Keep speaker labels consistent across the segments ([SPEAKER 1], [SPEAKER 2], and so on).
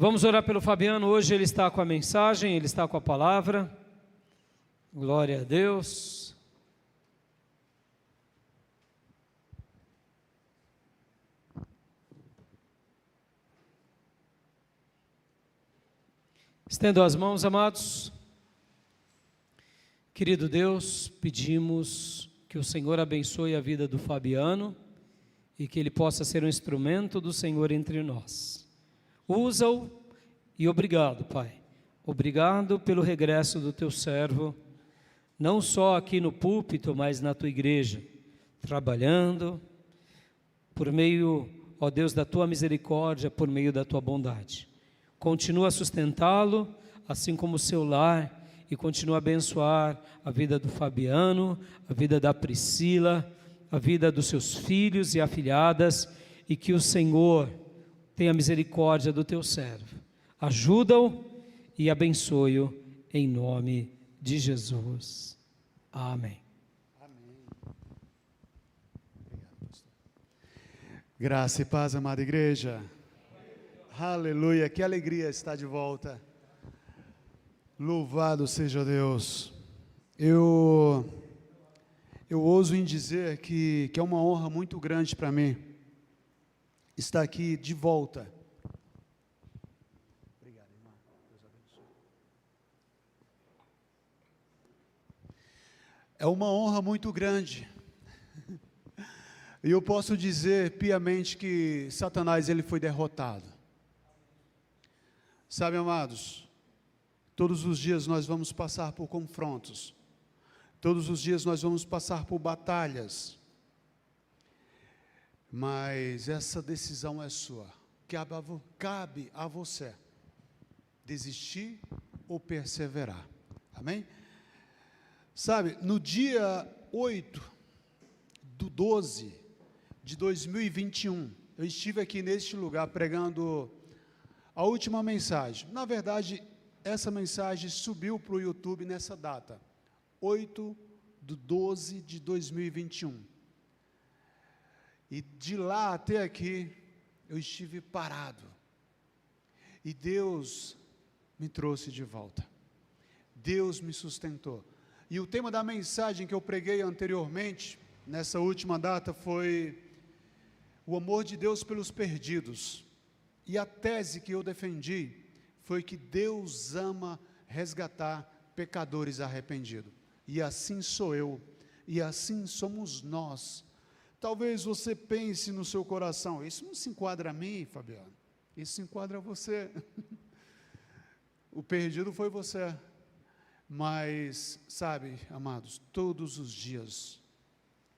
[SPEAKER 1] Vamos orar pelo Fabiano. Hoje ele está com a mensagem, ele está com a palavra. Glória a Deus. Estendo as mãos, amados. Querido Deus, pedimos que o Senhor abençoe a vida do Fabiano e que ele possa ser um instrumento do Senhor entre nós. Usa-o e obrigado, Pai. Obrigado pelo regresso do teu servo, não só aqui no púlpito, mas na tua igreja, trabalhando por meio, ó Deus, da tua misericórdia, por meio da tua bondade. Continua a sustentá-lo, assim como o seu lar, e continua a abençoar a vida do Fabiano, a vida da Priscila, a vida dos seus filhos e afilhadas, e que o Senhor tenha misericórdia do teu servo. Ajuda-o e abençoe-o em nome de Jesus. Amém.
[SPEAKER 2] Amém. Obrigado, pastor. Graça e paz, amada igreja. Aleluia, que alegria estar de volta. Louvado seja Deus. Eu ouso em dizer que é uma honra muito grande para mim estar aqui de volta. Obrigado, irmã. Deus abençoe. É uma honra muito grande. E eu posso dizer piamente que Satanás ele foi derrotado. Sabe, amados, todos os dias nós vamos passar por confrontos. Todos os dias nós vamos passar por batalhas. Mas essa decisão é sua. Cabe a você desistir ou perseverar. Amém? Sabe, no dia 8/12/2021, eu estive aqui neste lugar pregando a última mensagem. Na verdade, essa mensagem subiu para o YouTube nessa data, 8/12/2021. E de lá até aqui, eu estive parado. E Deus me trouxe de volta. Deus me sustentou. E o tema da mensagem que eu preguei anteriormente, nessa última data, foi o amor de Deus pelos perdidos. E a tese que eu defendi foi que Deus ama resgatar pecadores arrependidos. E assim sou eu, e assim somos nós. Talvez você pense no seu coração, isso não se enquadra a mim, Fabiano, isso se enquadra a você. O perdido foi você. Mas, sabe, amados, todos os dias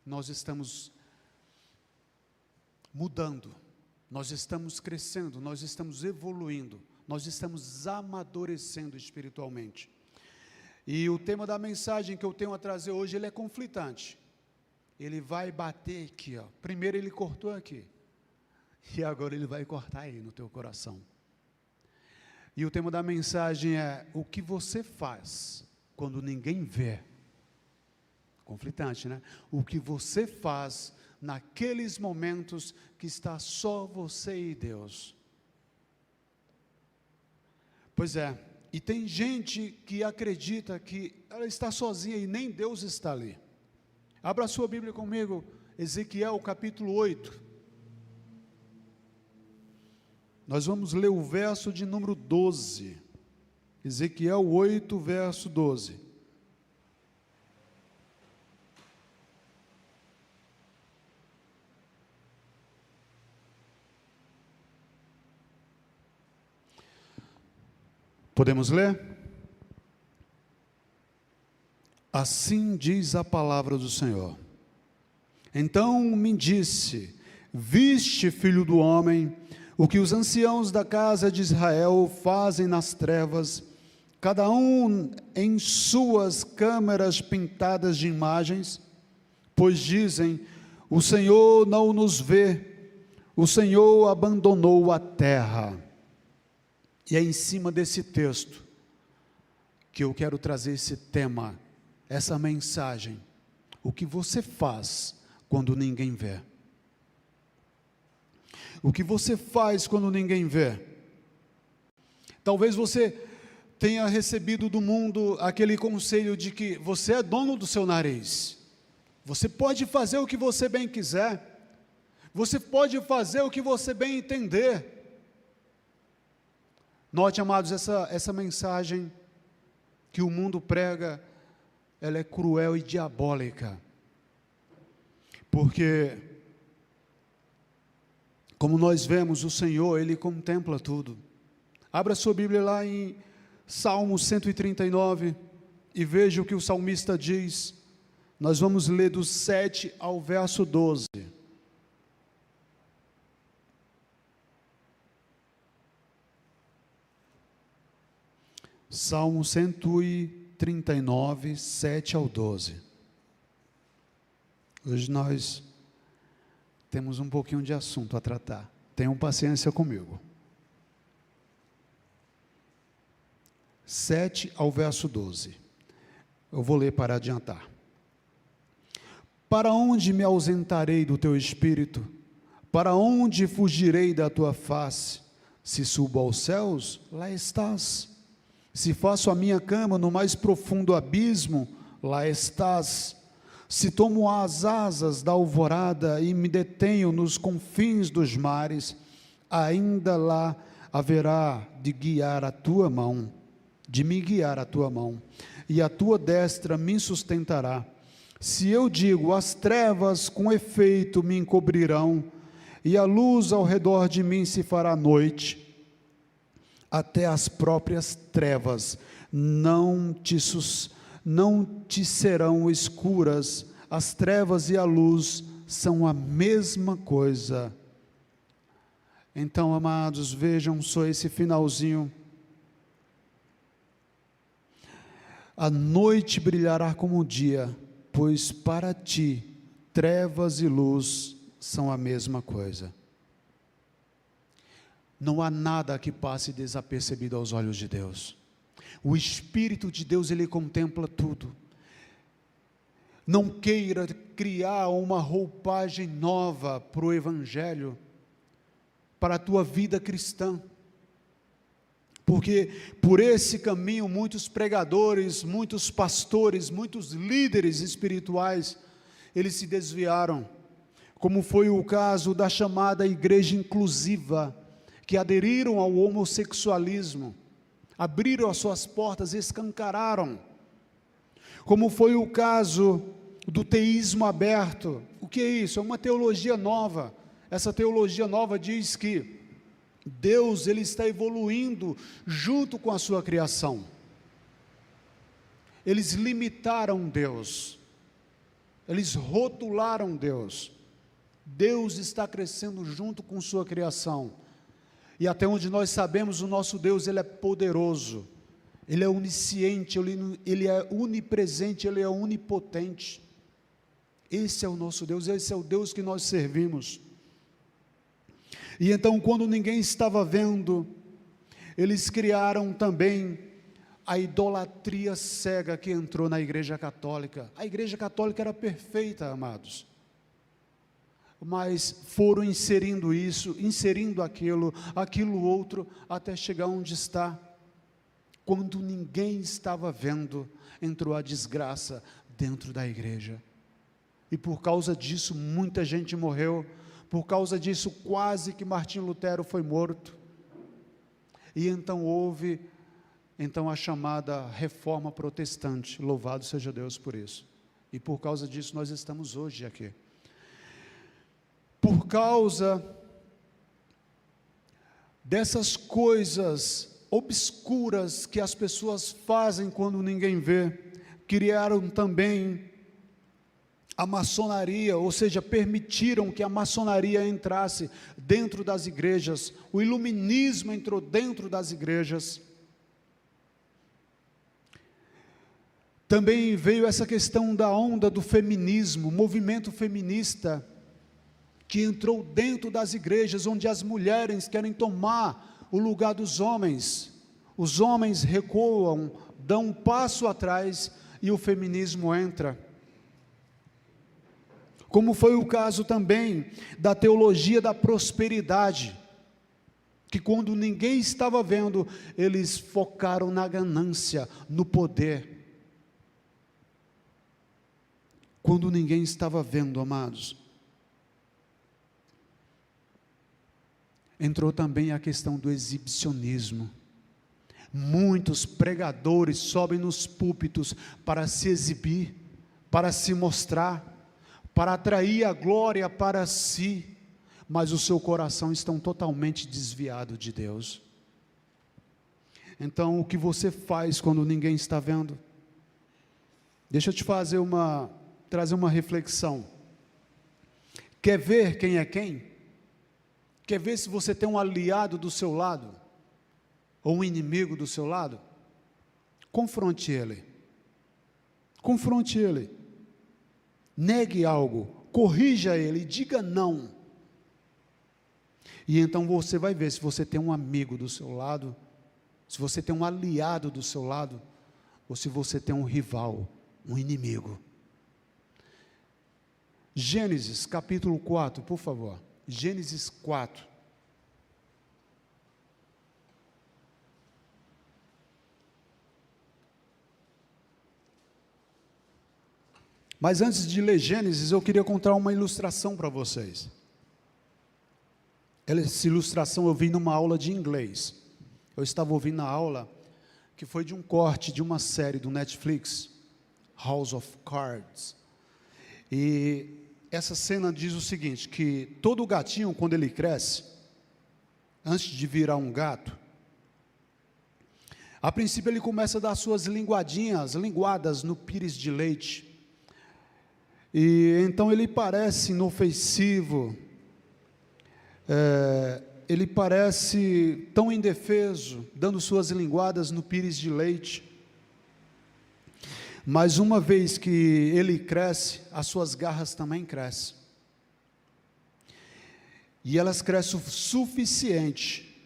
[SPEAKER 2] nós estamos mudando, nós estamos crescendo, nós estamos evoluindo, nós estamos amadurecendo espiritualmente. E o tema da mensagem que eu tenho a trazer hoje, ele é conflitante. Ele vai bater aqui, ó. Primeiro ele cortou aqui, e agora ele vai cortar aí no teu coração. E o tema da mensagem é: o que você faz quando ninguém vê? Conflitante, né? O que você faz naqueles momentos que está só você e Deus. Pois é, e tem gente que acredita que ela está sozinha e nem Deus está ali. Abra a sua Bíblia comigo, Ezequiel capítulo 8. Nós vamos ler o verso de número 12. Ezequiel 8, verso 12. Podemos ler? Assim diz a palavra do Senhor. Então me disse: viste, filho do homem, o que os anciãos da casa de Israel fazem nas trevas, cada um em suas câmeras pintadas de imagens, pois dizem: o Senhor não nos vê, o Senhor abandonou a terra. E é em cima desse texto que eu quero trazer esse tema, essa mensagem: o que você faz quando ninguém vê? O que você faz quando ninguém vê? Talvez você tenha recebido do mundo aquele conselho de que você é dono do seu nariz, você pode fazer o que você bem quiser, você pode fazer o que você bem entender. Note, amados, essa mensagem que o mundo prega, ela é cruel e diabólica, porque, como nós vemos, o Senhor, Ele contempla tudo. Abra sua Bíblia lá em Salmo 139 e veja o que o salmista diz. Nós vamos ler do 7 ao verso 12. Salmo 139, 7 ao 12. Hoje nós temos um pouquinho de assunto a tratar. Tenham paciência comigo. 7 ao verso 12. Eu vou ler para adiantar. Para onde me ausentarei do teu espírito? Para onde fugirei da tua face? Se subo aos céus, lá estás. Se faço a minha cama no mais profundo abismo, lá estás. Se tomo as asas da alvorada e me detenho nos confins dos mares, ainda lá haverá de guiar a tua mão, de me guiar a tua mão, e a tua destra me sustentará. Se eu digo, as trevas com efeito me encobrirão, e a luz ao redor de mim se fará noite, até as próprias trevas não te serão escuras. As trevas e a luz são a mesma coisa. Então, amados, vejam só esse finalzinho. A noite brilhará como o dia, pois para ti trevas e luz são a mesma coisa. Não há nada que passe desapercebido aos olhos de Deus. O Espírito de Deus, Ele contempla tudo. Não queira criar uma roupagem nova para o Evangelho, para a tua vida cristã, porque por esse caminho muitos pregadores, muitos pastores, muitos líderes espirituais, eles se desviaram, como foi o caso da chamada igreja inclusiva, que aderiram ao homossexualismo, abriram as suas portas, escancararam, como foi o caso do teísmo aberto. O que é isso? É uma teologia nova. Essa teologia nova diz que Deus, Ele está evoluindo junto com a sua criação. Eles limitaram Deus, eles rotularam Deus. Deus está crescendo junto com sua criação. E até onde nós sabemos, o nosso Deus, Ele é poderoso, Ele é onisciente, Ele é onipresente, Ele é onipotente. Esse é o nosso Deus, esse é o Deus que nós servimos. E então, quando ninguém estava vendo, eles criaram também a idolatria cega que entrou na Igreja Católica. A Igreja Católica era perfeita, amados, mas foram inserindo isso, inserindo aquilo outro, até chegar onde está. Quando ninguém estava vendo, entrou a desgraça dentro da igreja, e por causa disso muita gente morreu. Por causa disso quase que Martinho Lutero foi morto, e então houve a chamada reforma protestante. Louvado seja Deus por isso, e por causa disso nós estamos hoje aqui. Por causa dessas coisas obscuras que as pessoas fazem quando ninguém vê, criaram também a maçonaria, ou seja, permitiram que a maçonaria entrasse dentro das igrejas. O iluminismo entrou dentro das igrejas. Também veio essa questão da onda do feminismo, movimento feminista, que entrou dentro das igrejas, onde as mulheres querem tomar o lugar dos homens. Os homens recuam, dão um passo atrás, e o feminismo entra. Como foi o caso também da teologia da prosperidade, que quando ninguém estava vendo, eles focaram na ganância, no poder. Quando ninguém estava vendo, amados, entrou também a questão do exibicionismo. Muitos pregadores sobem nos púlpitos para se exibir, para se mostrar, para atrair a glória para si, mas o seu coração está totalmente desviado de Deus. Então, o que você faz quando ninguém está vendo? Deixa eu te trazer uma reflexão. Quer ver quem é quem? Quer ver se você tem um aliado do seu lado? Ou um inimigo do seu lado? Confronte ele. Confronte ele. Negue algo. Corrija ele. Diga não. E então você vai ver se você tem um amigo do seu lado, se você tem um aliado do seu lado, ou se você tem um rival, um inimigo. Gênesis capítulo 4, por favor. Gênesis 4. Mas antes de ler Gênesis, eu queria contar uma ilustração para vocês. Essa ilustração eu vi numa aula de inglês. Eu estava ouvindo a aula, que foi de um corte de uma série do Netflix, House of Cards. E essa cena diz o seguinte, que todo gatinho, quando ele cresce, antes de virar um gato, a princípio ele começa a dar suas linguadas no pires de leite. E então ele parece inofensivo, ele parece tão indefeso, dando suas linguadas no pires de leite. Mas uma vez que ele cresce, as suas garras também crescem. E elas crescem o suficiente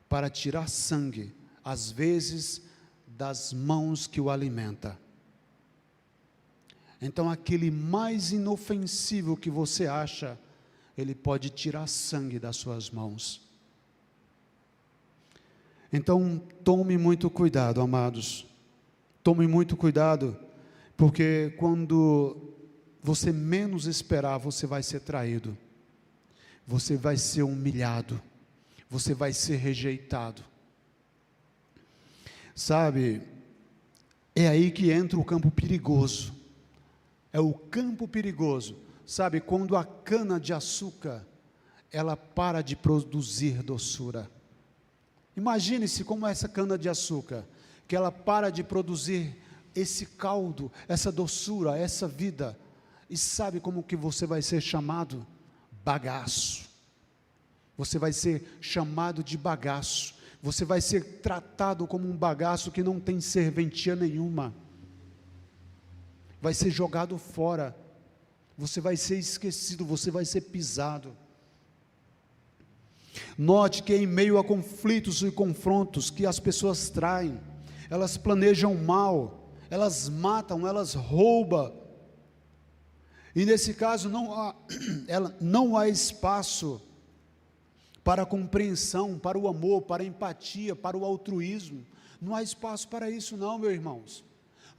[SPEAKER 2] para tirar sangue, às vezes, das mãos que o alimenta. Então, aquele mais inofensivo que você acha, ele pode tirar sangue das suas mãos. Então, tome muito cuidado, amados. Tome muito cuidado, porque quando você menos esperar, você vai ser traído. Você vai ser humilhado. Você vai ser rejeitado. Sabe, é aí que entra o campo perigoso. É o campo perigoso. Sabe, quando a cana de açúcar, ela para de produzir doçura. Imagine-se como essa cana de açúcar, que ela para de produzir esse caldo, essa doçura, essa vida. E sabe como que você vai ser chamado? Bagaço. Você vai ser chamado de bagaço. Você vai ser tratado como um bagaço que não tem serventia nenhuma. Vai ser jogado fora. Você vai ser esquecido, você vai ser pisado. Note que em meio a conflitos e confrontos que as pessoas traem, elas planejam mal, elas matam, elas roubam. E nesse caso não há espaço para a compreensão, para o amor, para a empatia, para o altruísmo. Não há espaço para isso não, meus irmãos.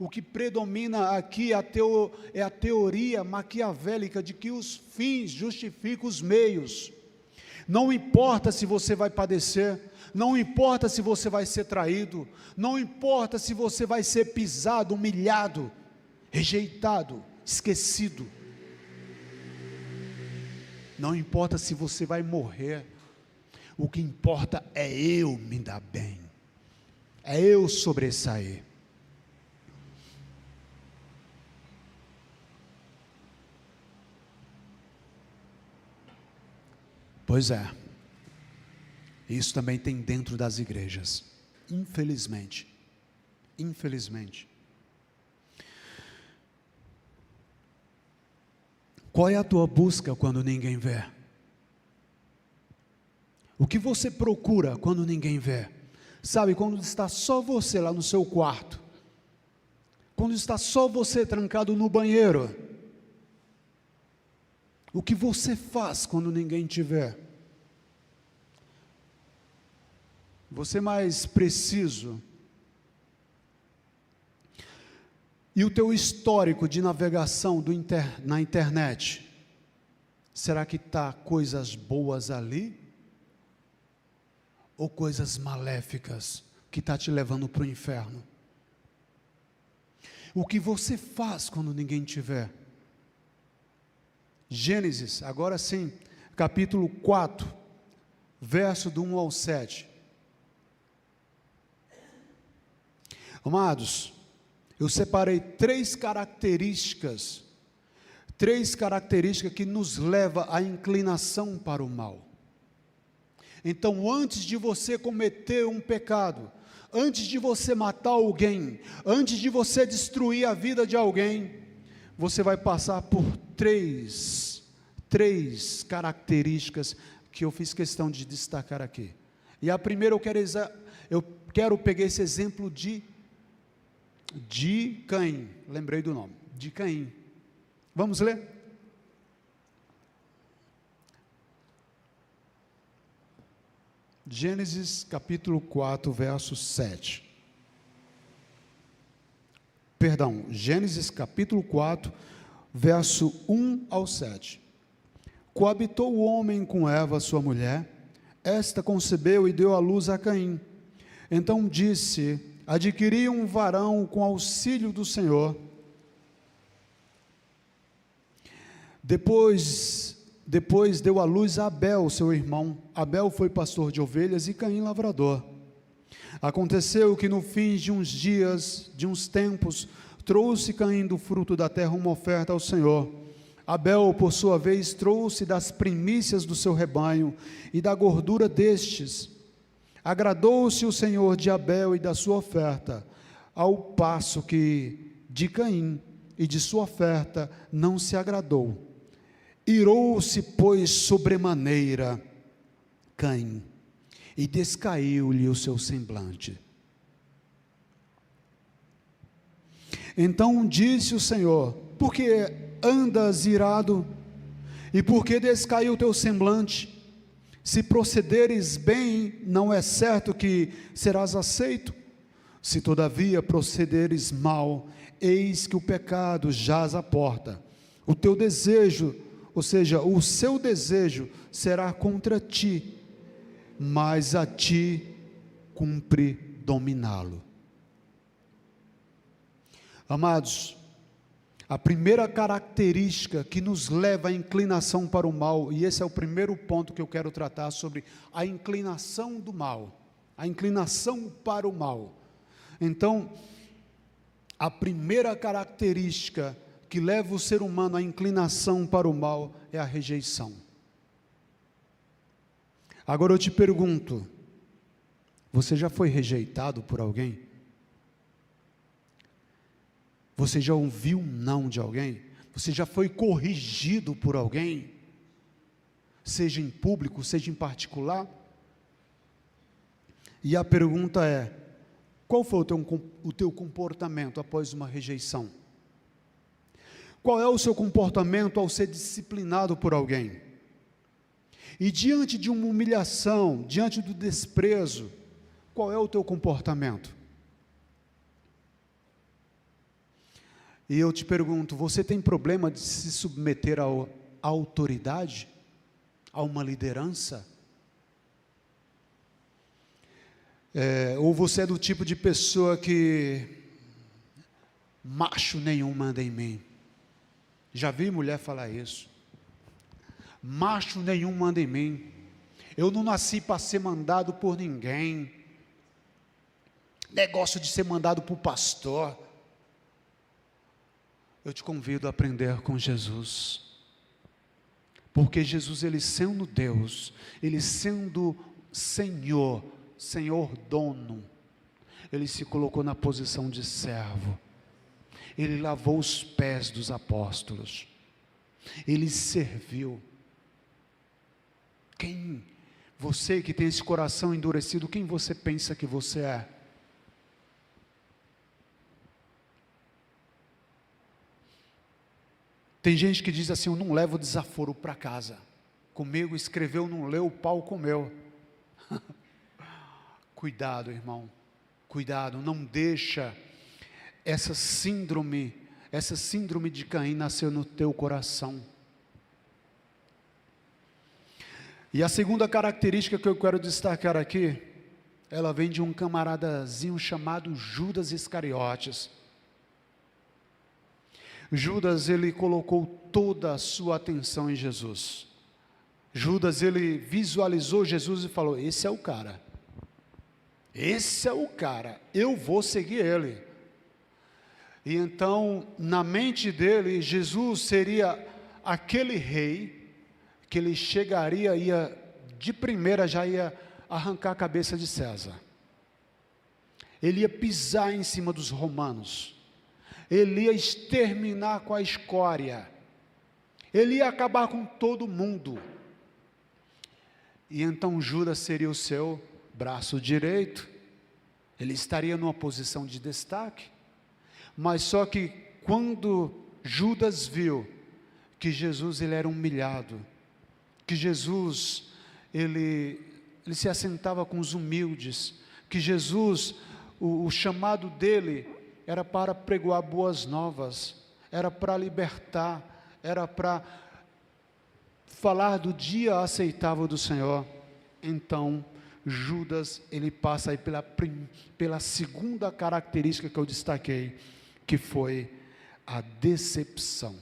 [SPEAKER 2] O que predomina aqui é a teoria maquiavélica de que os fins justificam os meios. Não importa se você vai padecer, não importa se você vai ser traído, não importa se você vai ser pisado, humilhado, rejeitado, esquecido. Não importa se você vai morrer, o que importa é eu me dar bem, é eu sobressair. Pois é, isso também tem dentro das igrejas, infelizmente, Qual é a tua busca quando ninguém vê? O que você procura quando ninguém vê? Sabe, quando está só você lá no seu quarto, quando está só você trancado no banheiro, o que você faz quando ninguém te vê? vou ser mais preciso. E o teu histórico de navegação na internet, será que está coisas boas ali? Ou coisas maléficas que está te levando para o inferno? O que você faz quando ninguém te vê? Gênesis, agora sim, capítulo 4, verso do 1 ao 7. Amados, eu separei três características que nos levam à inclinação para o mal. Então, antes de você cometer um pecado, antes de você matar alguém, antes de você destruir a vida de alguém, você vai passar por três características que eu fiz questão de destacar aqui. E a primeira eu quero pegar esse exemplo de Caim, lembrei do nome, de Caim. Vamos ler? Gênesis capítulo 4, verso 7. Perdão, Gênesis capítulo 4, verso 1 ao 7. Coabitou o homem com Eva, sua mulher, esta concebeu e deu à luz a Caim. Então disse: adquiri um varão com auxílio do Senhor. Depois deu à luz a Abel, seu irmão. Abel foi pastor de ovelhas e Caim lavrador. Aconteceu que no fim de uns dias, de uns tempos, trouxe Caim do fruto da terra uma oferta ao Senhor. Abel, por sua vez, trouxe das primícias do seu rebanho e da gordura destes. Agradou-se o Senhor de Abel e da sua oferta, ao passo que de Caim e de sua oferta não se agradou. Irou-se, pois, sobremaneira Caim, e descaiu-lhe o seu semblante. Então disse o Senhor: por que andas irado? E por que descaiu o teu semblante? Se procederes bem, não é certo que serás aceito? Se todavia procederes mal, eis que o pecado jaz à porta. O teu desejo, ou seja, o seu desejo será contra ti, mas a ti cumpre dominá-lo. Amados, a primeira característica que nos leva à inclinação para o mal, e esse é o primeiro ponto que eu quero tratar sobre a inclinação do mal, a inclinação para o mal. Então, a primeira característica que leva o ser humano à inclinação para o mal é a rejeição. Agora eu te pergunto, você já foi rejeitado por alguém? Você já ouviu um não de alguém? Você já foi corrigido por alguém? Seja em público, seja em particular? E a pergunta é: qual foi o teu comportamento após uma rejeição? Qual é o seu comportamento ao ser disciplinado por alguém? E diante de uma humilhação, diante do desprezo, qual é o teu comportamento? E eu te pergunto, você tem problema de se submeter à autoridade? A uma liderança? Ou você é do tipo de pessoa que macho nenhum manda em mim? Já vi mulher falar isso. Macho nenhum manda em mim. Eu não nasci para ser mandado por ninguém. Negócio de ser mandado por pastor. Eu te convido a aprender com Jesus. Porque Jesus, ele sendo Deus, ele sendo Senhor, Senhor dono, ele se colocou na posição de servo. Ele lavou os pés dos apóstolos. Ele serviu. Você que tem esse coração endurecido, quem você pensa que você é? Tem gente que diz assim: eu não levo desaforo para casa. Comigo escreveu, não leu, o pau comeu. Cuidado, irmão, cuidado, não deixa essa síndrome de Caim nascer no teu coração. E a segunda característica que eu quero destacar aqui, ela vem de um camaradazinho chamado Judas Iscariotes. Judas, ele colocou toda a sua atenção em Jesus. Judas, ele visualizou Jesus e falou: esse é o cara, eu vou seguir ele. E então, na mente dele, Jesus seria aquele rei que ele chegaria, de primeira já ia arrancar a cabeça de César. Ele ia pisar em cima dos romanos. Ele ia exterminar com a escória. Ele ia acabar com todo mundo. E então Judas seria o seu braço direito. Ele estaria numa posição de destaque. Mas só que quando Judas viu que Jesus ele era humilhado, que Jesus ele se assentava com os humildes, que Jesus, o chamado dele era para pregoar boas novas, era para libertar, era para falar do dia aceitável do Senhor. Então Judas, ele passa aí pela segunda característica que eu destaquei, que foi a decepção.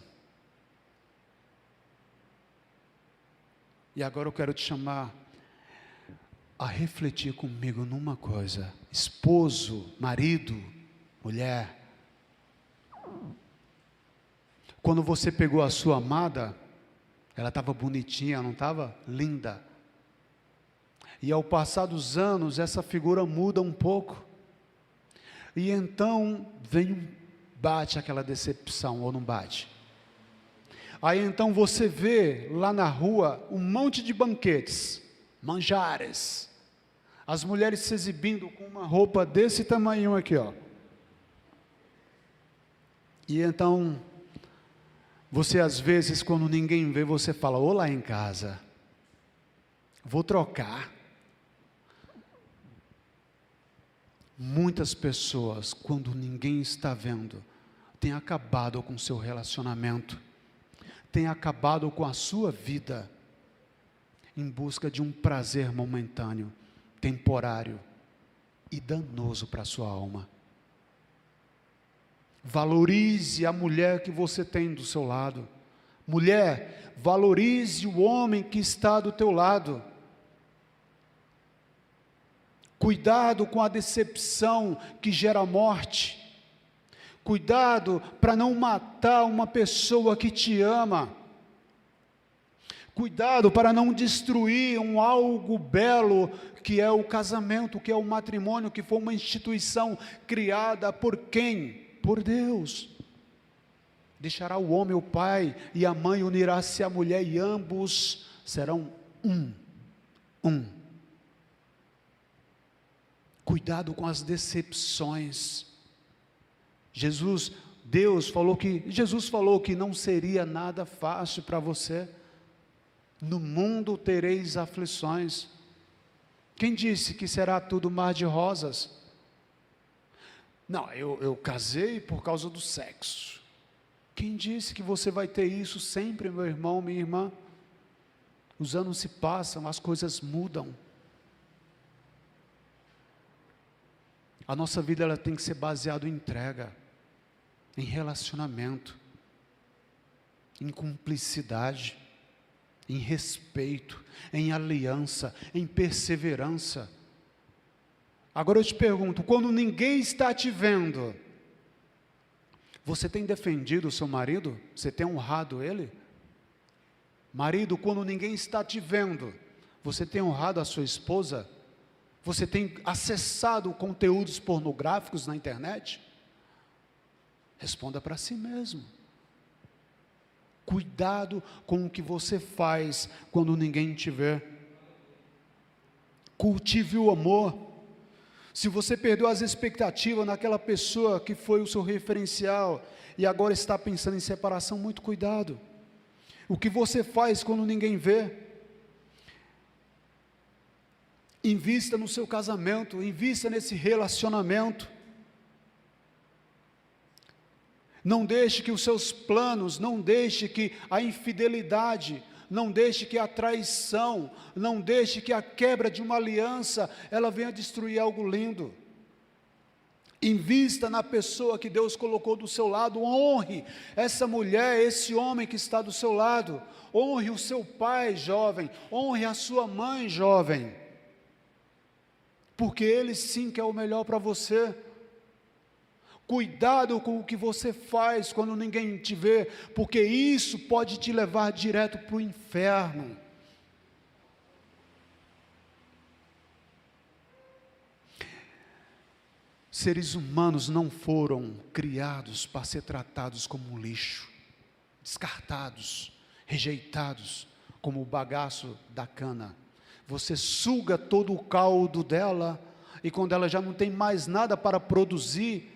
[SPEAKER 2] E agora eu quero te chamar a refletir comigo numa coisa, esposo, marido, mulher. Quando você pegou a sua amada, ela estava bonitinha, não estava? Linda. E ao passar dos anos, essa figura muda um pouco. E então bate aquela decepção, ou não bate? Aí então você vê lá na rua um monte de banquetes, manjares, as mulheres se exibindo com uma roupa desse tamanho aqui, ó. E então, você às vezes, quando ninguém vê, você fala: ô, lá em casa, vou trocar. Muitas pessoas, quando ninguém está vendo, têm acabado com o seu relacionamento, têm acabado com a sua vida, em busca de um prazer momentâneo, temporário e danoso para a sua alma. Valorize a mulher que você tem do seu lado. Mulher, valorize o homem que está do teu lado. Cuidado com a decepção que gera morte. Cuidado para não matar uma pessoa que te ama. Cuidado para não destruir algo belo que é o casamento, que é o matrimônio, que foi uma instituição criada por quem? Por Deus. Deixará o homem o pai e a mãe, unirá-se a mulher e ambos serão um. Cuidado com as decepções. Deus falou que não seria nada fácil para você. No mundo tereis aflições. Quem disse que será tudo mar de rosas? Não, eu casei por causa do sexo. Quem disse que você vai ter isso sempre, meu irmão, minha irmã? Os anos se passam, as coisas mudam. A nossa vida ela tem que ser baseada em entrega, em relacionamento, em cumplicidade, em respeito, em aliança, em perseverança. Agora eu te pergunto, quando ninguém está te vendo, você tem defendido o seu marido? Você tem honrado ele? Marido, quando ninguém está te vendo, você tem honrado a sua esposa? Você tem acessado conteúdos pornográficos na internet? Responda para si mesmo. Cuidado com o que você faz quando ninguém te vê. Cultive o amor. Se você perdeu as expectativas naquela pessoa que foi o seu referencial e agora está pensando em separação, muito cuidado. O que você faz quando ninguém vê? Invista no seu casamento, invista nesse relacionamento. Não deixe que os seus planos, não deixe que a infidelidade, não deixe que a traição, não deixe que a quebra de uma aliança, ela venha destruir algo lindo. Invista na pessoa que Deus colocou do seu lado, honre essa mulher, esse homem que está do seu lado, honre o seu pai jovem, honre a sua mãe jovem, porque ele sim quer o melhor para você. Cuidado com o que você faz quando ninguém te vê, porque isso pode te levar direto para o inferno. Seres humanos não foram criados para ser tratados como um lixo, descartados, rejeitados, como o bagaço da cana. Você suga todo o caldo dela, e quando ela já não tem mais nada para produzir,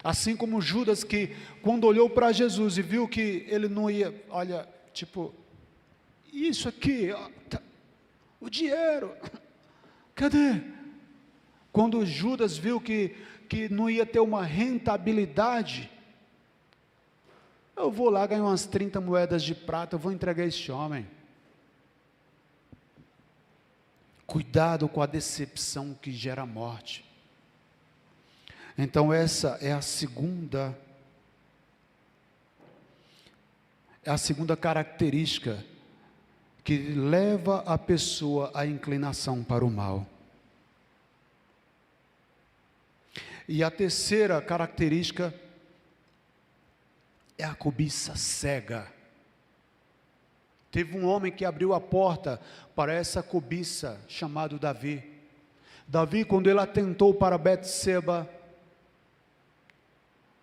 [SPEAKER 2] assim como Judas, que quando olhou para Jesus e viu que ele não ia, olha, tipo, isso aqui, ó, tá, o dinheiro, cadê? Quando Judas viu que não ia ter uma rentabilidade, eu vou lá ganhar umas 30 moedas de prata, eu vou entregar este homem. Cuidado com a decepção que gera morte. Então essa é a segunda característica que leva a pessoa à inclinação para o mal. E a terceira característica é a cobiça cega. Teve um homem que abriu a porta para essa cobiça, chamado Davi. Davi, quando ele atentou para Betseba,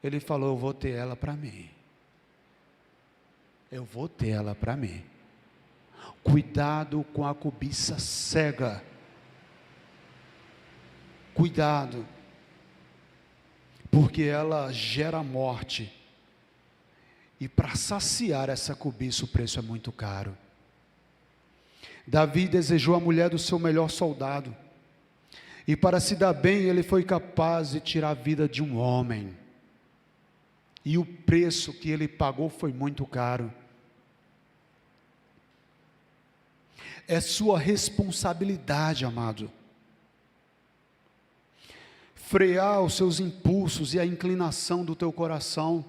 [SPEAKER 2] ele falou: eu vou ter ela para mim. Eu vou ter ela para mim. Cuidado com a cobiça cega. Cuidado. Porque ela gera morte, e para saciar essa cobiça o preço é muito caro. Davi desejou a mulher do seu melhor soldado, e para se dar bem ele foi capaz de tirar a vida de um homem, e o preço que ele pagou foi muito caro. É sua responsabilidade, amado, frear os seus impulsos e a inclinação do teu coração.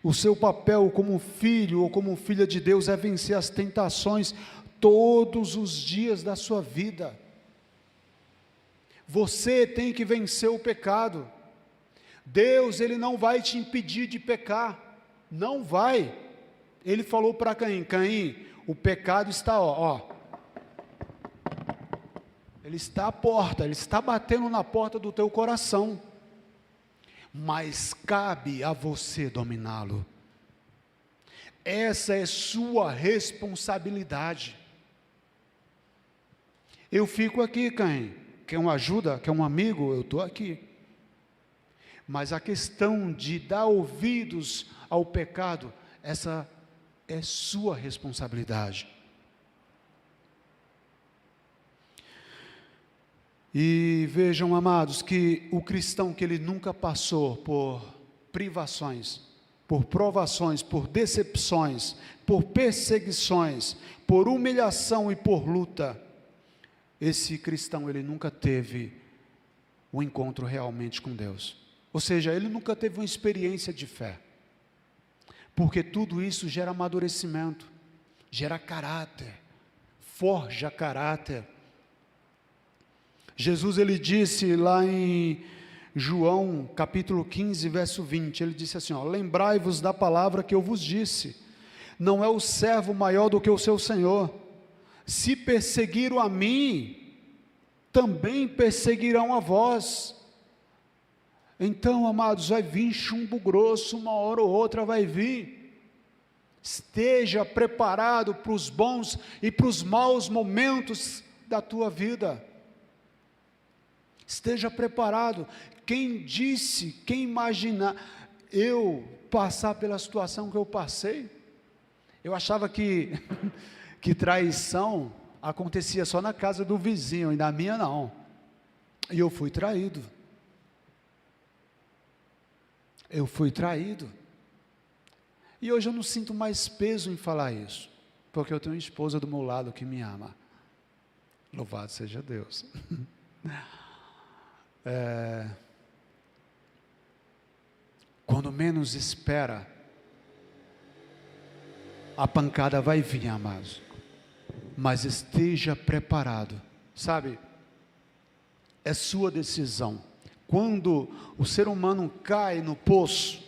[SPEAKER 2] O seu papel como filho ou como filha de Deus é vencer as tentações todos os dias da sua vida. Você tem que vencer o pecado. Deus, Ele não vai te impedir de pecar, não vai. Ele falou para Caim: Caim, o pecado está, ó, ele está à porta, ele está batendo na porta do teu coração, mas cabe a você dominá-lo. Essa é sua responsabilidade. Eu fico aqui, Caim, quer uma ajuda, quer um amigo, eu estou aqui. Mas a questão de dar ouvidos ao pecado, essa é sua responsabilidade. E vejam, amados, que o cristão que ele nunca passou por privações, por provações, por decepções, por perseguições, por humilhação e por luta, esse cristão ele nunca teve um encontro realmente com Deus. Ou seja, ele nunca teve uma experiência de fé, porque tudo isso gera amadurecimento, gera caráter, forja caráter. Jesus, ele disse lá em João, capítulo 15, verso 20, ele disse assim, ó: lembrai-vos da palavra que eu vos disse, não é o servo maior do que o seu senhor, se perseguiram a mim, também perseguirão a vós. Então, amados, vai vir chumbo grosso, uma hora ou outra vai vir. Esteja preparado para os bons e para os maus momentos da tua vida. Esteja preparado. Quem disse, quem imaginar eu passar pela situação que eu passei? Eu achava que traição, acontecia só na casa do vizinho e na minha não. E eu fui traído. Eu fui traído. E hoje eu não sinto mais peso em falar isso, porque eu tenho uma esposa do meu lado que me ama. Louvado seja Deus. Quando menos espera, a pancada vai vir, amados. Mas esteja preparado. Sabe, é sua decisão. Quando o ser humano cai no poço,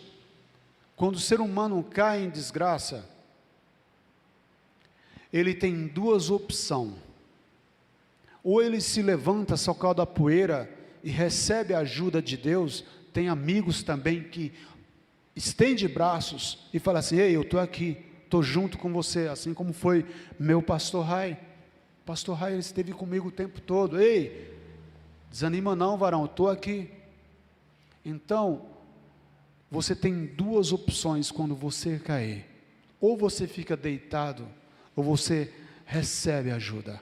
[SPEAKER 2] quando o ser humano cai em desgraça, ele tem duas opções. Ou ele se levanta, socado da poeira, e recebe a ajuda de Deus. Tem amigos também que estende braços e fala assim: ei, eu estou aqui, estou junto com você, assim como foi meu pastor Rai. Pastor Rai, ele esteve comigo o tempo todo. Ei, desanima não, varão, eu estou aqui. Então, você tem duas opções quando você cair: ou você fica deitado, ou você recebe ajuda.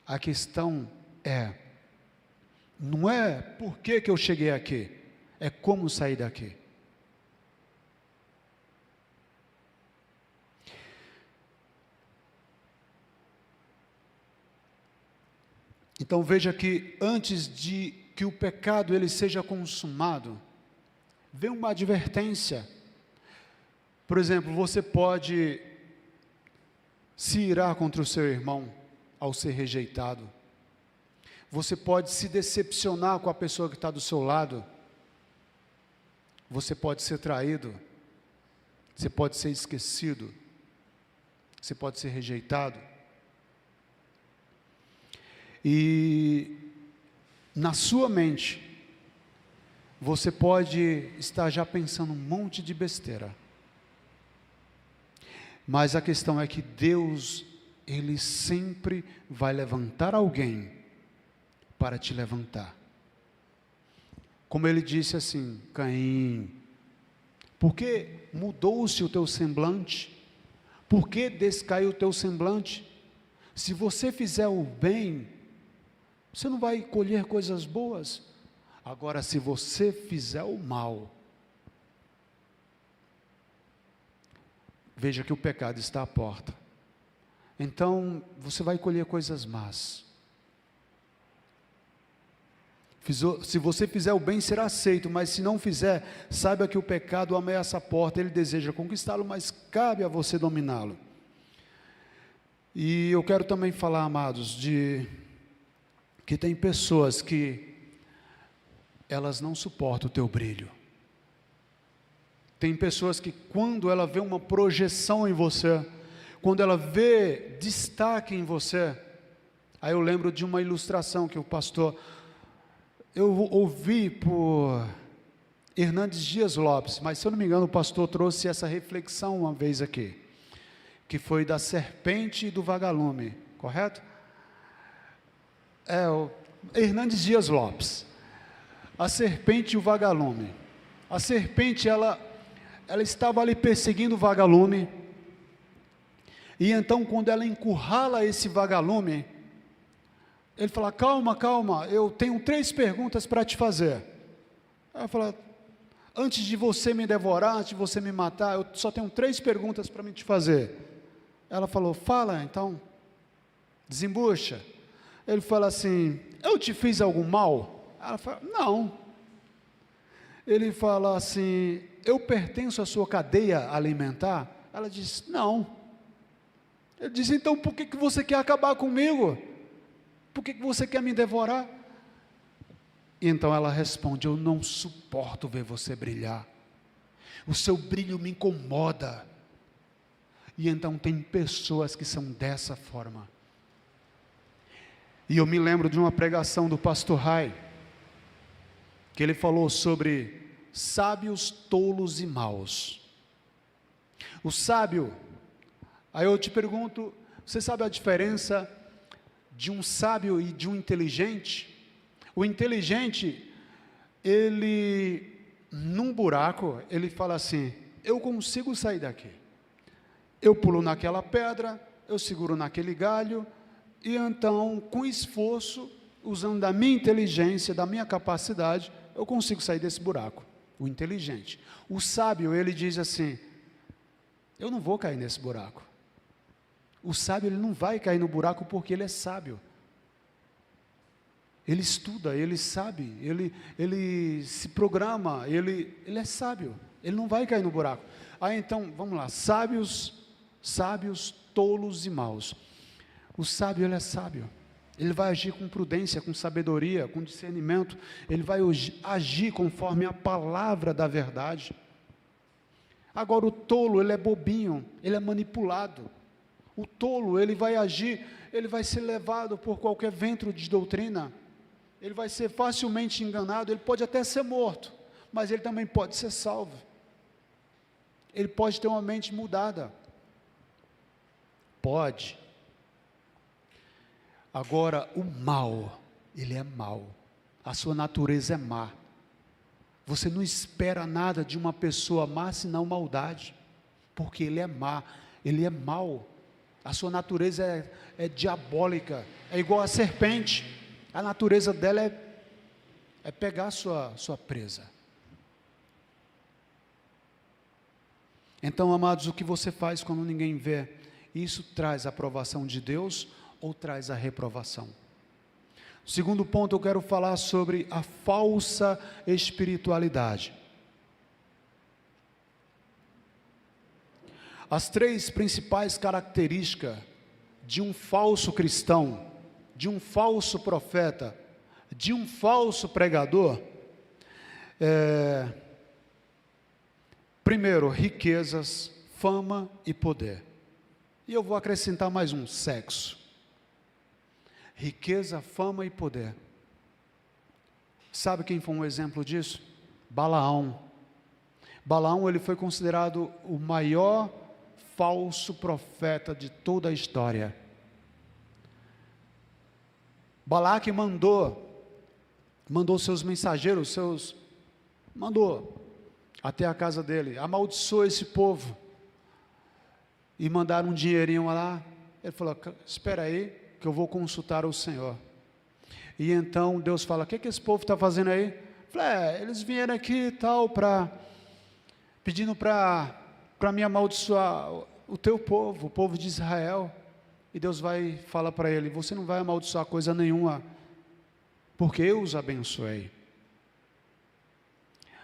[SPEAKER 2] A questão não é por que eu cheguei aqui, é como sair daqui. Então veja que antes de que o pecado ele seja consumado, vem uma advertência. Por exemplo, você pode se irar contra o seu irmão ao ser rejeitado. Você pode se decepcionar com a pessoa que está do seu lado. Você pode ser traído. Você pode ser esquecido. Você pode ser rejeitado. E na sua mente, você pode estar já pensando um monte de besteira. Mas a questão é que Deus, Ele sempre vai levantar alguém para te levantar. Como Ele disse assim: Caim, por que mudou-se o teu semblante? Por que descaiu o teu semblante? Se você fizer o bem, você não vai colher coisas boas. Agora, se você fizer o mal, veja que o pecado está à porta. Então, você vai colher coisas más. Se você fizer o bem, será aceito, mas se não fizer, saiba que o pecado ameaça a porta, ele deseja conquistá-lo, mas cabe a você dominá-lo. E eu quero também falar, amados, que tem pessoas que elas não suportam o teu brilho. Tem pessoas que quando ela vê uma projeção em você, quando ela vê destaque em você, aí eu lembro de uma ilustração que o pastor, eu ouvi por Hernandes Dias Lopes, mas se eu não me engano o pastor trouxe essa reflexão uma vez aqui, que foi da serpente e do vagalume, correto? O Hernandes Dias Lopes, a serpente e o vagalume. A serpente, ela estava ali perseguindo o vagalume, e então quando ela encurrala esse vagalume, ele fala: calma, eu tenho 3 perguntas para te fazer. Ela fala: antes de você me devorar, antes de você me matar, eu só tenho 3 perguntas para me te fazer. Ela falou: fala então, desembucha. Ele fala assim: eu te fiz algum mal? Ela fala: não. Ele fala assim: eu pertenço à sua cadeia alimentar? Ela diz: não. Ele diz: então por que você quer acabar comigo? Por que você quer me devorar? E então ela responde: eu não suporto ver você brilhar. O seu brilho me incomoda. E então tem pessoas que são dessa forma. E eu me lembro de uma pregação do pastor Rai, que ele falou sobre sábios, tolos e maus. O sábio, aí eu te pergunto, você sabe a diferença de um sábio e de um inteligente? O inteligente, ele, num buraco, ele fala assim: eu consigo sair daqui. Eu pulo naquela pedra, eu seguro naquele galho, e então, com esforço, usando da minha inteligência, da minha capacidade, eu consigo sair desse buraco. O inteligente. O sábio, ele diz assim: eu não vou cair nesse buraco. O sábio, ele não vai cair no buraco porque ele é sábio. Ele estuda, ele sabe, ele se programa, ele é sábio, ele não vai cair no buraco. Aí então, vamos lá, sábios, tolos e maus. O sábio, ele é sábio, ele vai agir com prudência, com sabedoria, com discernimento, ele vai agir conforme a palavra da verdade. Agora o tolo, ele é bobinho, ele é manipulado. O tolo, ele vai agir, ele vai ser levado por qualquer vento de doutrina, ele vai ser facilmente enganado, ele pode até ser morto, mas ele também pode ser salvo. Ele pode ter uma mente mudada. Pode. Agora, o mal, ele é mau. A sua natureza é má. Você não espera nada de uma pessoa má, senão maldade. Porque ele é má, ele é mau. A sua natureza é diabólica, é igual a serpente. A natureza dela é pegar a sua presa. Então, amados, o que você faz quando ninguém vê? Isso traz a aprovação de Deus ou traz a reprovação? O segundo ponto, eu quero falar sobre a falsa espiritualidade. As três principais características de um falso cristão, de um falso profeta, de um falso pregador, primeiro, riquezas, fama e poder. E eu vou acrescentar mais um: sexo. Riqueza, fama e poder. Sabe quem foi um exemplo disso? Balaão. Balaão, ele foi considerado o maior falso profeta de toda a história. Balaque mandou seus mensageiros, mandou até a casa dele, amaldiçoou esse povo, e mandaram um dinheirinho lá. Ele falou: espera aí, que eu vou consultar o Senhor. E então Deus fala: o que esse povo está fazendo aí? Eu falei: eles vieram aqui e tal, pedindo para me amaldiçoar o teu povo, o povo de Israel. E Deus vai falar para ele: você não vai amaldiçoar coisa nenhuma, porque eu os abençoei.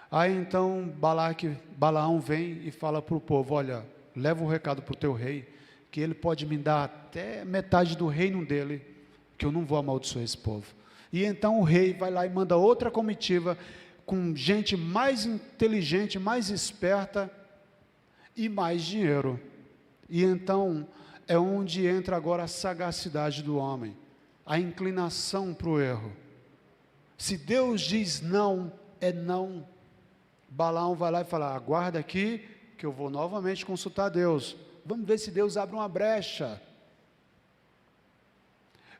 [SPEAKER 2] Aí então Balaão vem e fala para o povo: olha, leva o recado para o teu rei, que ele pode me dar até metade do reino dele, que eu não vou amaldiçoar esse povo. E então o rei vai lá e manda outra comitiva, com gente mais inteligente, mais esperta e mais dinheiro. E então é onde entra agora a sagacidade do homem, a inclinação para o erro. Se Deus diz não, é não. Balaão vai lá e fala: aguarda aqui, que eu vou novamente consultar Deus. Vamos ver se Deus abre uma brecha.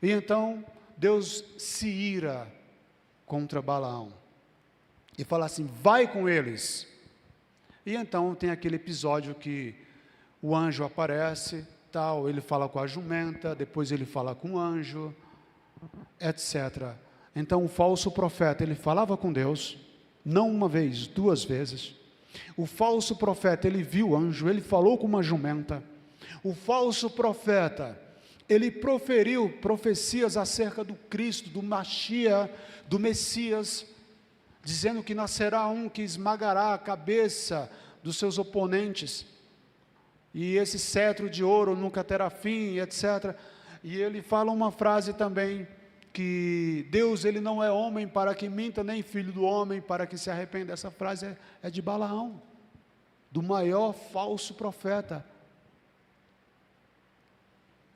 [SPEAKER 2] E então Deus se ira contra Balaão e fala assim: vai com eles. E então tem aquele episódio que o anjo aparece, tal, ele fala com a jumenta, depois ele fala com o anjo, etc. Então o falso profeta, ele falava com Deus, não uma vez, duas vezes. O falso profeta, ele viu o anjo, ele falou com uma jumenta. O falso profeta, ele proferiu profecias acerca do Cristo, do Machia, do Messias, dizendo que nascerá um que esmagará a cabeça dos seus oponentes, e esse cetro de ouro nunca terá fim, etc. E ele fala uma frase também, que Deus, ele não é homem para que minta, nem filho do homem para que se arrependa. Essa frase é de Balaão, do maior falso profeta.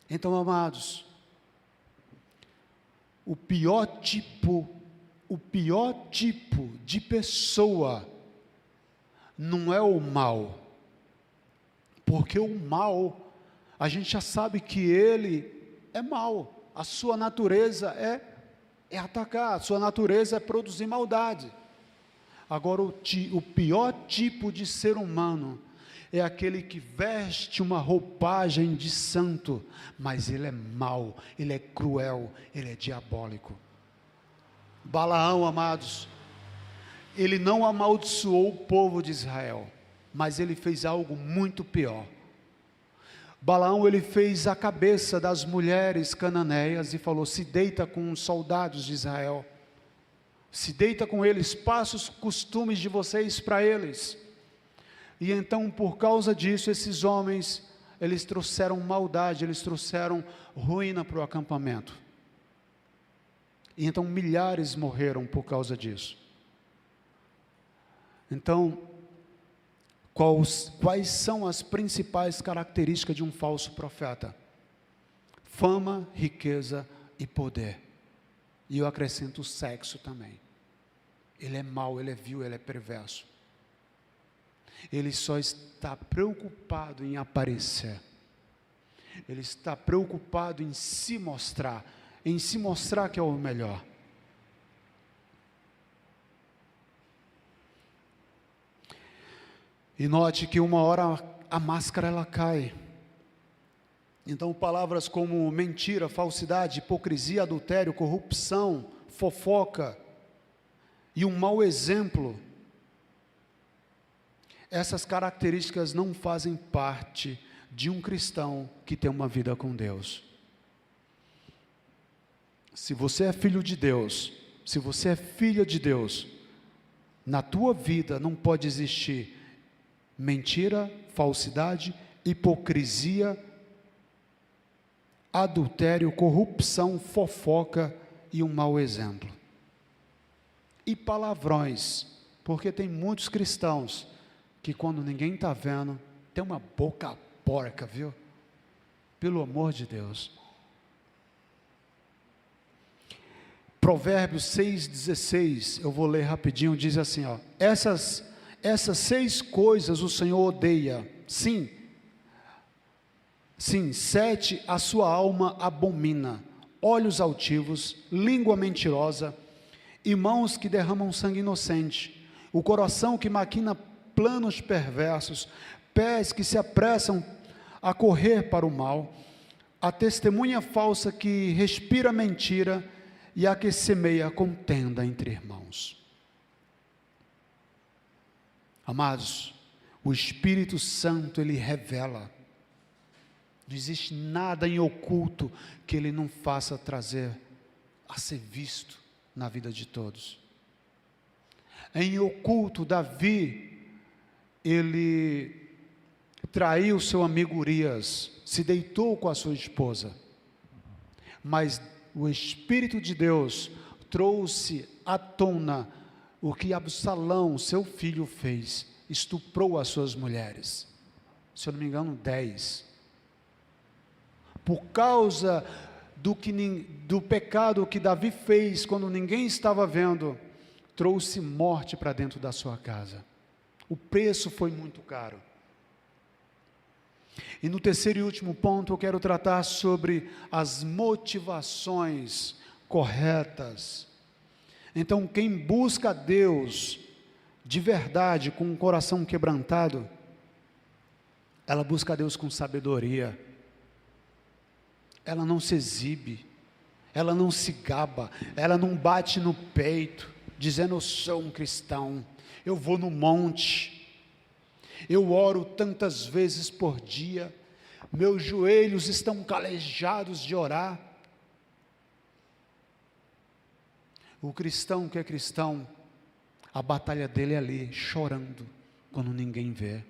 [SPEAKER 2] Então, amados, o pior tipo de pessoa não é o mal, porque o mal, a gente já sabe que ele é mal, a sua natureza é atacar, a sua natureza é produzir maldade. Agora, o pior tipo de ser humano é aquele que veste uma roupagem de santo, mas ele é mau, ele é cruel, ele é diabólico. Balaão, amados, ele não amaldiçoou o povo de Israel, mas ele fez algo muito pior. Balaão, ele fez a cabeça das mulheres cananeias e falou: se deita com os soldados de Israel, se deita com eles, passa os costumes de vocês para eles. E então, por causa disso, esses homens, eles trouxeram maldade, eles trouxeram ruína para o acampamento. E então milhares morreram por causa disso. Então, quais são as principais características de um falso profeta? Fama, riqueza e poder. E eu acrescento o sexo também. Ele é mau, ele é vil, ele é perverso. Ele só está preocupado em aparecer. Ele está preocupado em se mostrar que é o melhor. E note que uma hora a máscara ela cai. Então palavras como mentira, falsidade, hipocrisia, adultério, corrupção, fofoca e um mau exemplo, essas características não fazem parte de um cristão que tem uma vida com Deus. Se você é filho de Deus, se você é filha de Deus, na tua vida não pode existir mentira, falsidade, hipocrisia, adultério, corrupção, fofoca e um mau exemplo. E palavrões, porque tem muitos cristãos que quando ninguém está vendo, tem uma boca porca, viu? Pelo amor de Deus. Provérbios 6,16, eu vou ler rapidinho, diz assim, ó: essas 6 coisas o Senhor odeia, sim, 7 a sua alma abomina: olhos altivos, língua mentirosa, e mãos que derramam sangue inocente, o coração que maquina planos perversos, pés que se apressam a correr para o mal, a testemunha falsa que respira mentira, e a que semeia contenda entre irmãos. Amados, o Espírito Santo, ele revela. Não existe nada em oculto que ele não faça trazer a ser visto na vida de todos. Em oculto, Davi, ele traiu seu amigo Urias, se deitou com a sua esposa, mas o Espírito de Deus trouxe à tona o que Absalão, seu filho, fez: estuprou as suas mulheres, se eu não me engano 10, por causa do pecado que Davi fez, quando ninguém estava vendo, trouxe morte para dentro da sua casa. O preço foi muito caro. E no terceiro e último ponto, eu quero tratar sobre as motivações corretas. Então, quem busca a Deus de verdade, com um coração quebrantado, ela busca a Deus com sabedoria. Ela não se exibe, ela não se gaba, ela não bate no peito, dizendo: eu sou um cristão, eu vou no monte, eu oro tantas vezes por dia, meus joelhos estão calejados de orar. O cristão que é cristão, a batalha dele é ali, chorando, quando ninguém vê.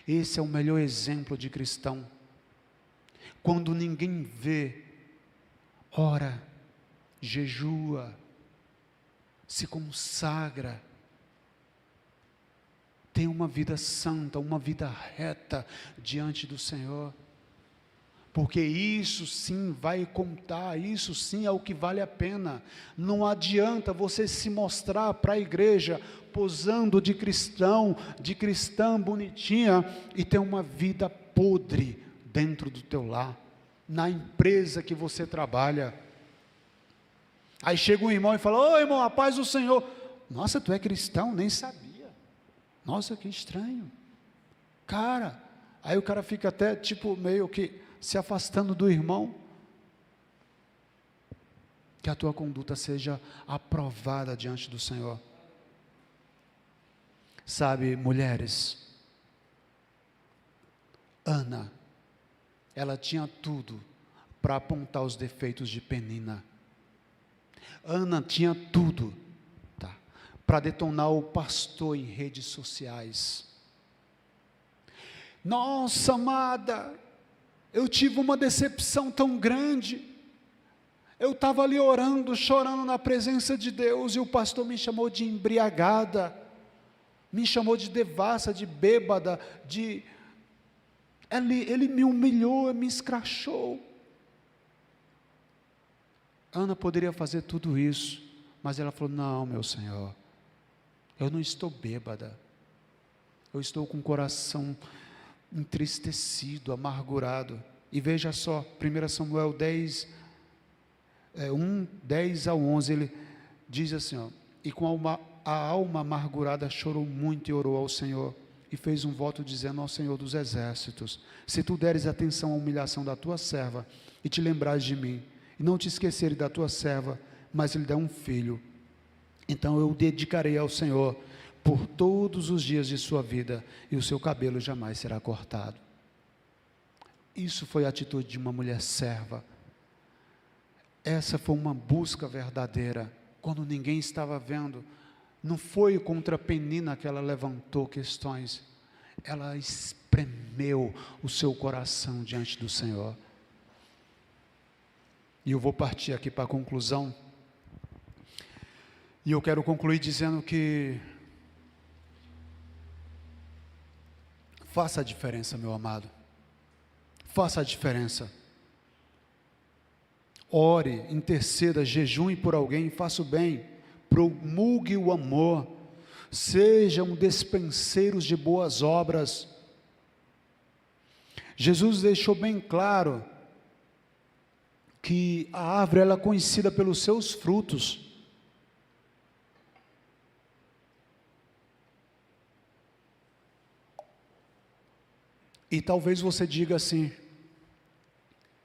[SPEAKER 2] Esse é o melhor exemplo de cristão. Quando ninguém vê, ora, jejua, se consagra, tem uma vida santa, uma vida reta diante do Senhor, porque isso sim vai contar, isso sim é o que vale a pena. Não adianta você se mostrar para a igreja, posando de cristão, de cristã bonitinha, e ter uma vida podre dentro do teu lar, na empresa que você trabalha. Aí chega um irmão e fala: ô irmão, a paz do Senhor. Nossa, tu é cristão? Nem sabia. Nossa, que estranho. Cara, aí o cara fica até tipo meio que se afastando do irmão. Que a tua conduta seja aprovada diante do Senhor. Sabe, mulheres, Ana, ela tinha tudo para apontar os defeitos de Penina. Ana tinha tudo, tá, para detonar o pastor em redes sociais. Nossa, amada, eu tive uma decepção tão grande. Eu estava ali orando, chorando na presença de Deus, e o pastor me chamou de embriagada, me chamou de devassa, de bêbada, ele me humilhou, me escrachou. Ana poderia fazer tudo isso, mas ela falou: não, meu Senhor, eu não estou bêbada, eu estou com o coração entristecido, amargurado. E veja só, 1 Samuel 10, 10 a 11, ele diz assim, ó: e com a alma amargurada chorou muito e orou ao Senhor, e fez um voto dizendo ao Senhor dos exércitos: se tu deres atenção à humilhação da tua serva, e te lembrares de mim, e não te esqueceres da tua serva, mas lhe der um filho, então eu o dedicarei ao Senhor por todos os dias de sua vida, e o seu cabelo jamais será cortado. Isso foi a atitude de uma mulher serva. Essa foi uma busca verdadeira, quando ninguém estava vendo. Não foi contra Penina que ela levantou questões, ela espremeu o seu coração diante do Senhor. E eu vou partir aqui para a conclusão, e eu quero concluir dizendo que faça a diferença, meu amado, faça a diferença. Ore, interceda, jejue por alguém, faça o bem, promulgue o amor, sejam despenseiros de boas obras. Jesus deixou bem claro que a árvore ela é conhecida pelos seus frutos. E talvez você diga assim: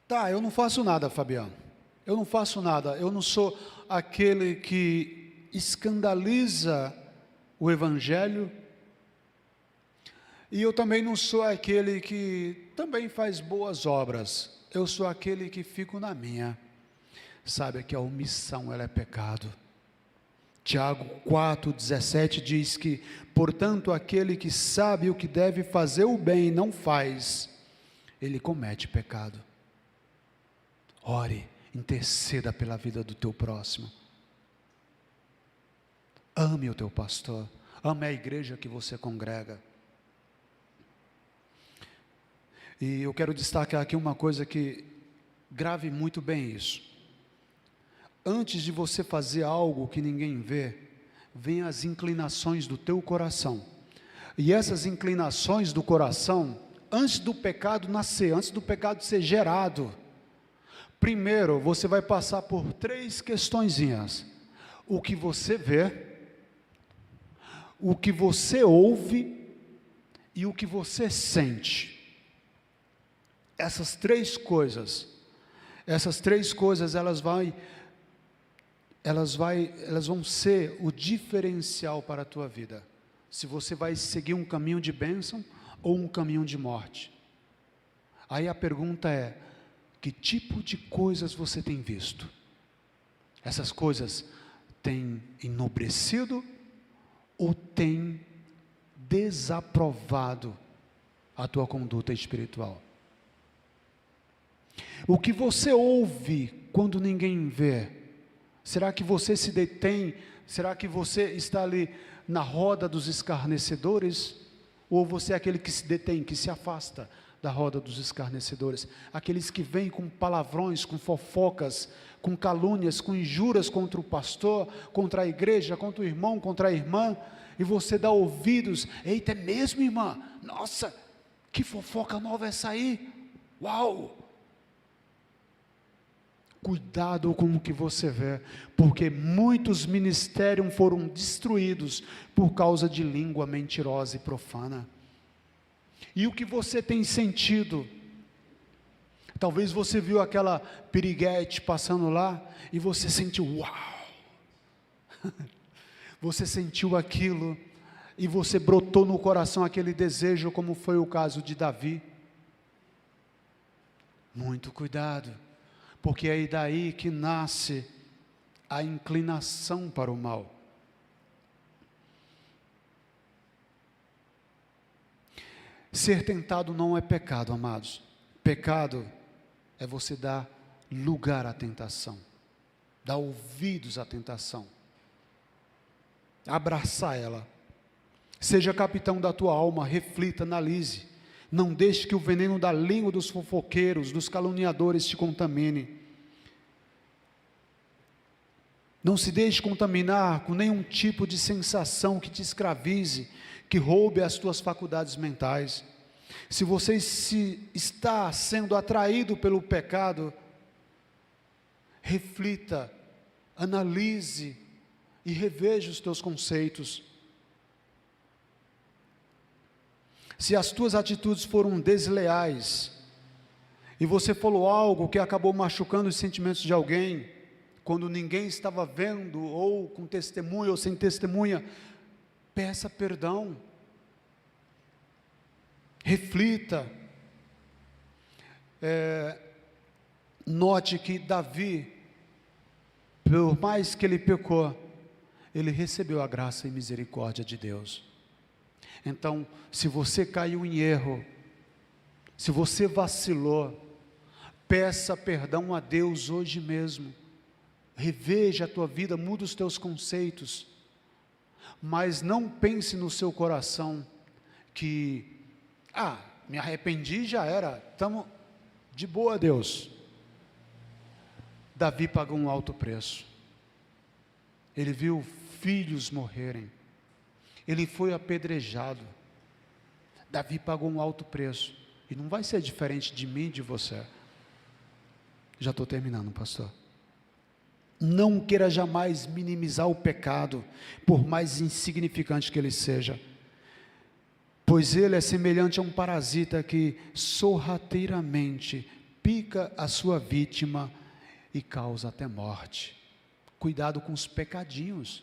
[SPEAKER 2] tá, eu não faço nada, Fabiano, eu não faço nada, eu não sou aquele que escandaliza o Evangelho, e eu também não sou aquele que também faz boas obras, eu sou aquele que fico na minha. Sabe que a omissão ela é pecado. Tiago 4,17 diz que, portanto, aquele que sabe o que deve fazer o bem e não faz, ele comete pecado. Ore, interceda pela vida do teu próximo. Ame o teu pastor, ame a igreja que você congrega. E eu quero destacar aqui uma coisa que grave muito bem isso. Antes de você fazer algo que ninguém vê, vem as inclinações do teu coração. E essas inclinações do coração, antes do pecado nascer, antes do pecado ser gerado, primeiro você vai passar por 3 questõezinhas: o que você vê, o que você ouve e o que você sente. Essas três coisas, elas vão ser o diferencial para a tua vida, se você vai seguir um caminho de bênção ou um caminho de morte. Aí a pergunta é: que tipo de coisas você tem visto? Essas coisas têm enobrecido ou têm desaprovado a tua conduta espiritual? O que você ouve quando ninguém vê? Será que você se detém? Será que você está ali na roda dos escarnecedores? Ou você é aquele que se detém, que se afasta da roda dos escarnecedores? Aqueles que vêm com palavrões, com fofocas, com calúnias, com injúrias contra o pastor, contra a igreja, contra o irmão, contra a irmã, e você dá ouvidos. Eita, é mesmo, irmã? Nossa, que fofoca nova é essa aí? Uau! Cuidado com o que você vê, porque muitos ministérios foram destruídos por causa de língua mentirosa e profana. E o que você tem sentido? Talvez você viu aquela piriguete passando lá e você sentiu, uau! Você sentiu aquilo e você brotou no coração aquele desejo, como foi o caso de Davi. Muito cuidado, porque é daí que nasce a inclinação para o mal. Ser tentado não é pecado, amados. Pecado é você dar lugar à tentação, dar ouvidos à tentação, abraçar ela. Seja capitão da tua alma, reflita, analise. Não deixe que o veneno da língua dos fofoqueiros, dos caluniadores te contamine. Não se deixe contaminar com nenhum tipo de sensação que te escravize, que roube as tuas faculdades mentais. Se você está sendo atraído pelo pecado, reflita, analise e reveja os teus conceitos. Se as tuas atitudes foram desleais, e você falou algo que acabou machucando os sentimentos de alguém, quando ninguém estava vendo, ou com testemunha ou sem testemunha, peça perdão, reflita. Note que Davi, por mais que ele pecou, ele recebeu a graça e misericórdia de Deus. Então, se você caiu em erro, se você vacilou, peça perdão a Deus hoje mesmo, reveja a tua vida, muda os teus conceitos, mas não pense no seu coração que, me arrependi, já era, estamos de boa, Deus. Davi pagou um alto preço, ele viu filhos morrerem, ele foi apedrejado. Davi pagou um alto preço, e não vai ser diferente de mim e de você. Já estou terminando, pastor. Não queira jamais minimizar o pecado, por mais insignificante que ele seja, pois ele é semelhante a um parasita que sorrateiramente pica a sua vítima e causa até morte. Cuidado com os pecadinhos.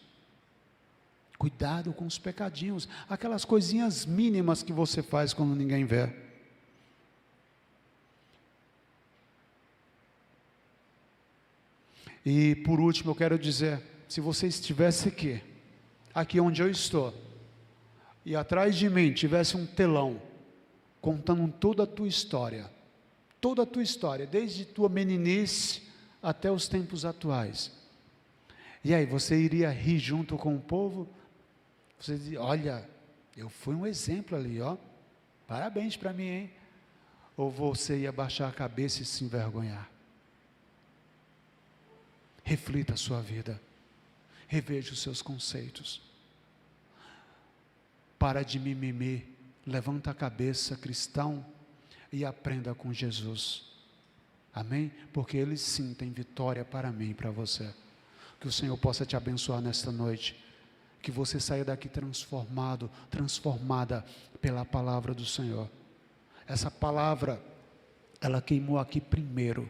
[SPEAKER 2] Cuidado com os pecadinhos, aquelas coisinhas mínimas que você faz quando ninguém vê. E por último eu quero dizer, se você estivesse aqui onde eu estou, e atrás de mim tivesse um telão, contando toda a tua história, desde tua meninice até os tempos atuais, e aí você iria rir junto com o povo? Você diz, olha, eu fui um exemplo ali, parabéns para mim, hein? Ou você ia baixar a cabeça e se envergonhar? Reflita a sua vida, reveja os seus conceitos, para de mimimi, levanta a cabeça, cristão, e aprenda com Jesus, amém? Porque Ele sim tem vitória para mim e para você. Que o Senhor possa te abençoar nesta noite, que você saia daqui transformado, transformada pela palavra do Senhor. Essa palavra, ela queimou aqui primeiro,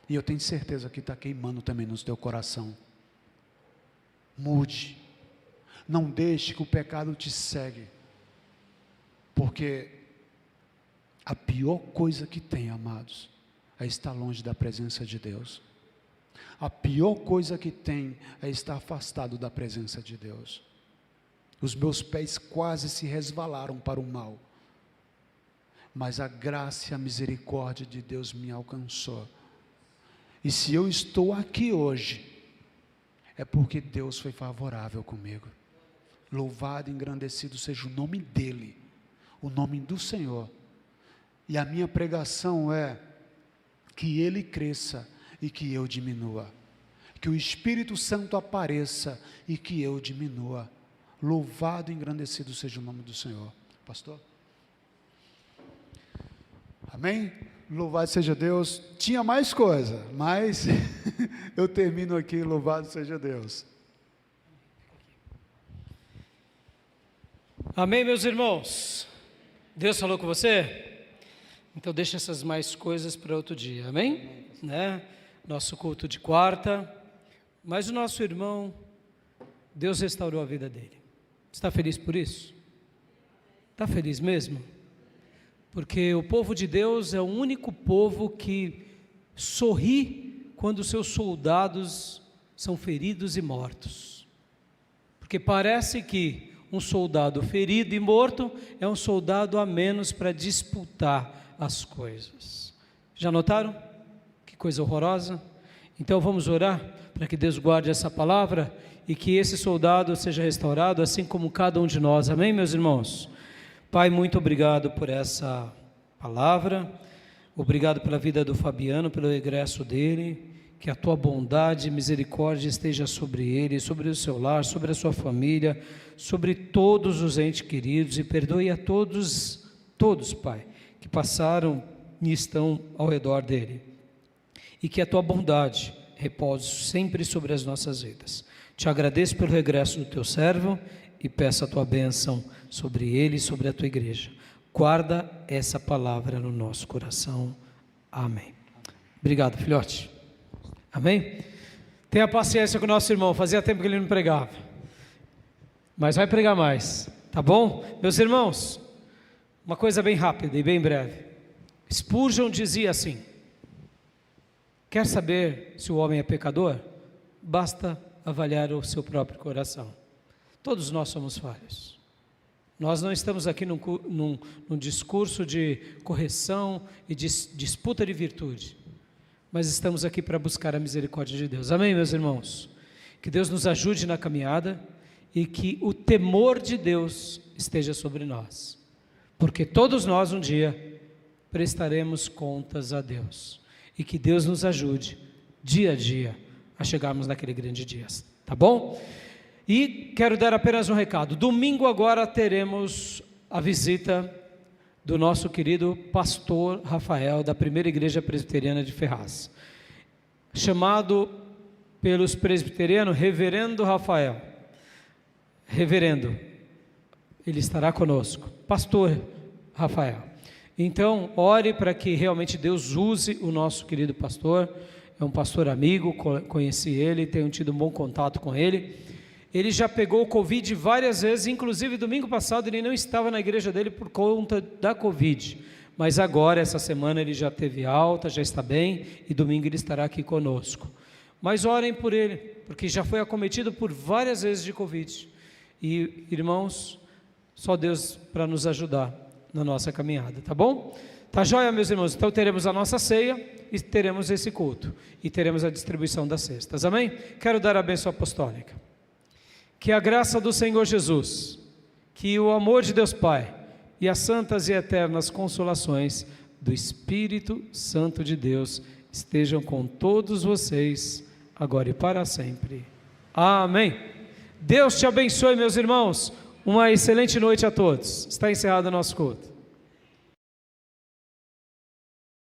[SPEAKER 2] e eu tenho certeza que está queimando também no teu coração. Mude, não deixe que o pecado te segue, porque a pior coisa que tem, amados, é estar longe da presença de Deus. A pior coisa que tem é estar afastado da presença de Deus. Os meus pés quase se resvalaram para o mal, mas a graça e a misericórdia de Deus me alcançou. E se eu estou aqui hoje, é porque Deus foi favorável comigo. Louvado e engrandecido seja o nome dEle, o nome do Senhor. E a minha pregação é que Ele cresça e que eu diminua, que o Espírito Santo apareça e que eu diminua. Louvado e engrandecido seja o nome do Senhor. Pastor? Amém? Louvado seja Deus. Tinha mais coisa, mas eu termino aqui. Louvado seja Deus.
[SPEAKER 1] Amém, meus irmãos? Deus falou com você? Então deixa essas mais coisas para outro dia, amém? Né? Nosso culto de quarta, mas o nosso irmão, Deus restaurou a vida dele. Está feliz por isso? Está feliz mesmo? Porque o povo de Deus é o único povo que sorri quando seus soldados são feridos e mortos. Porque parece que um soldado ferido e morto é um soldado a menos para disputar as coisas. Já notaram? Que coisa horrorosa. Então vamos orar para que Deus guarde essa palavra e que esse soldado seja restaurado, assim como cada um de nós. Amém, meus irmãos? Pai, muito obrigado por essa palavra. Obrigado pela vida do Fabiano, pelo regresso dele. Que a tua bondade e misericórdia esteja sobre ele, sobre o seu lar, sobre a sua família, sobre todos os entes queridos, e perdoe a todos, Pai, que passaram e estão ao redor dele. E que a tua bondade repouse sempre sobre as nossas vidas. Te agradeço pelo regresso do teu servo e peço a tua bênção sobre ele e sobre a tua igreja. Guarda essa palavra no nosso coração. Amém. Obrigado, filhote. Amém? Tenha paciência com o nosso irmão, fazia tempo que ele não pregava, mas vai pregar mais, tá bom? Meus irmãos, uma coisa bem rápida e bem breve. Spurgeon dizia assim: quer saber se o homem é pecador? Basta avaliar o seu próprio coração. Todos nós somos falhos. Nós não estamos aqui num discurso de correção e de disputa de virtude, mas estamos aqui para buscar a misericórdia de Deus. Amém, meus irmãos? Que Deus nos ajude na caminhada e que o temor de Deus esteja sobre nós, porque todos nós um dia prestaremos contas a Deus, e que Deus nos ajude dia a dia a chegarmos naquele grande dia, tá bom? E quero dar apenas um recado. Domingo agora teremos a visita do nosso querido pastor Rafael, da Primeira Igreja Presbiteriana de Ferraz, chamado pelos presbiterianos Reverendo Rafael. Reverendo, ele estará conosco, pastor Rafael. Então, ore para que realmente Deus use o nosso querido pastor. É um pastor amigo, conheci ele, tenho tido um bom contato com ele. Ele já pegou o Covid várias vezes, inclusive domingo passado ele não estava na igreja dele por conta da Covid, mas agora, essa semana, ele já teve alta, já está bem, e domingo ele estará aqui conosco. Mas orem por ele, porque já foi acometido por várias vezes de Covid. E, irmãos, só Deus para nos ajudar na nossa caminhada, tá bom? Tá joia, meus irmãos? Então teremos a nossa ceia e teremos esse culto, e teremos a distribuição das cestas, amém? Quero dar a bênção apostólica. Que a graça do Senhor Jesus, que o amor de Deus Pai e as santas e eternas consolações do Espírito Santo de Deus estejam com todos vocês, agora e para sempre. Amém. Deus te abençoe, meus irmãos. Uma excelente noite a todos. Está encerrado o nosso culto.